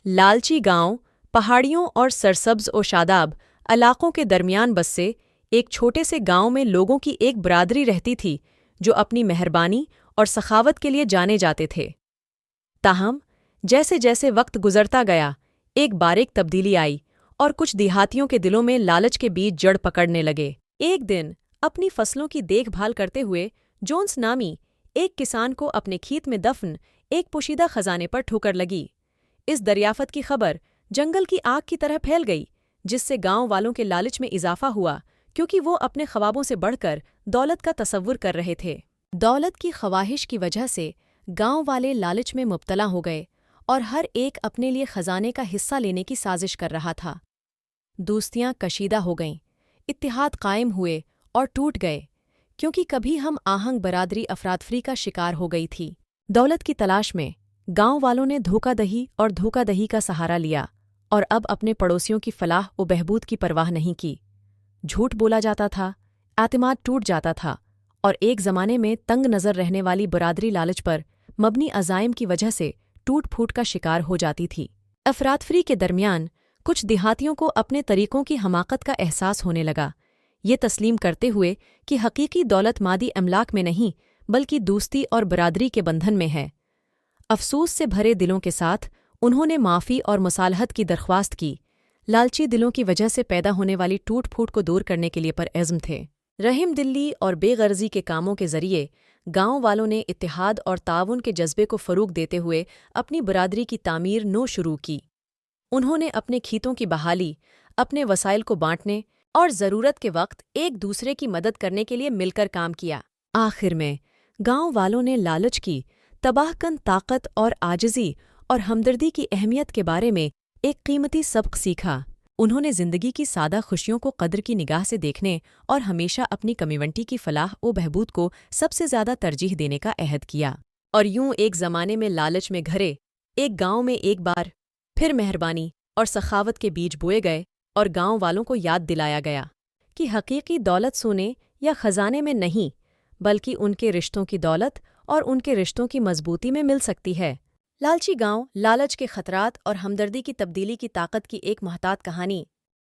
لالچی گاؤں پہاڑیوں اور سرسبز و شاداب علاقوں کے درمیان بسے ایک چھوٹے سے گاؤں میں لوگوں کی ایک برادری رہتی تھی جو اپنی مہربانی اور سخاوت کے لیے جانے جاتے تھے۔ تاہم جیسے جیسے وقت گزرتا گیا، ایک باریک تبدیلی آئی اور کچھ دیہاتیوں کے دلوں میں لالچ کے بیج جڑ پکڑنے لگے۔ ایک دن اپنی فصلوں کی دیکھ بھال کرتے ہوئے جونس نامی ایک کسان کو اپنے کھیت میں دفن ایک پوشیدہ خزانے پر ٹھوکر لگی۔ اس دریافت کی خبر جنگل کی آگ کی طرح پھیل گئی، جس سے گاؤں والوں کے لالچ میں اضافہ ہوا کیونکہ وہ اپنے خوابوں سے بڑھ کر دولت کا تصور کر رہے تھے۔ دولت کی خواہش کی وجہ سے گاؤں والے لالچ میں مبتلا ہو گئے اور ہر ایک اپنے لیے خزانے کا حصہ لینے کی سازش کر رہا تھا۔ دوستیاں کشیدہ ہو گئیں، اتحاد قائم ہوئے اور ٹوٹ گئے، کیونکہ کبھی ہم آہنگ برادری افراتفری کا شکار ہو گئی تھی۔ دولت کی تلاش میں گاؤں والوں نے دھوکہ دہی اور دھوکہ دہی کا سہارا لیا اور اب اپنے پڑوسیوں کی فلاح و بہبود کی پرواہ نہیں کی۔ جھوٹ بولا جاتا تھا، اعتماد ٹوٹ جاتا تھا، اور ایک زمانے میں تنگ نظر رہنے والی برادری لالچ پر مبنی عزائم کی وجہ سے ٹوٹ پھوٹ کا شکار ہو جاتی تھی۔ افراتفری کے درمیان کچھ دیہاتیوں کو اپنے طریقوں کی حماقت کا احساس ہونے لگا، یہ تسلیم کرتے ہوئے کہ حقیقی دولت مادی املاک میں نہیں بلکہ دوستی اور برادری کے بندھن میں ہے۔ افسوس سے بھرے دلوں کے ساتھ انہوں نے معافی اور مصالحت کی درخواست کی، لالچی دلوں کی وجہ سے پیدا ہونے والی ٹوٹ پھوٹ کو دور کرنے کے لیے پرعزم تھے۔ رحم دلی اور بے غرضی کے کاموں کے ذریعے گاؤں والوں نے اتحاد اور تعاون کے جذبے کو فروغ دیتے ہوئے اپنی برادری کی تعمیر نو شروع کی۔ انہوں نے اپنے کھیتوں کی بحالی، اپنے وسائل کو بانٹنے اور ضرورت کے وقت ایک دوسرے کی مدد کرنے کے لیے مل کر کام کیا۔ آخر میں گاؤں والوں نے لالچ کی تباہ کن طاقت اور عاجزی اور ہمدردی کی اہمیت کے بارے میں ایک قیمتی سبق سیکھا۔ انہوں نے زندگی کی سادہ خوشیوں کو قدر کی نگاہ سے دیکھنے اور ہمیشہ اپنی کمیونٹی کی فلاح و بہبود کو سب سے زیادہ ترجیح دینے کا عہد کیا۔ اور یوں ایک زمانے میں لالچ میں گھرے ایک گاؤں میں ایک بار پھر مہربانی اور سخاوت کے بیج بوئے گئے اور گاؤں والوں کو یاد دلایا گیا کہ حقیقی دولت سونے یا خزانے میں نہیں بلکہ ان کے رشتوں کی دولت اور ان کے رشتوں کی مضبوطی میں مل سکتی ہے۔ لالچی گاؤں، لالچ کے خطرات اور ہمدردی کی تبدیلی کی طاقت کی ایک محتاط کہانی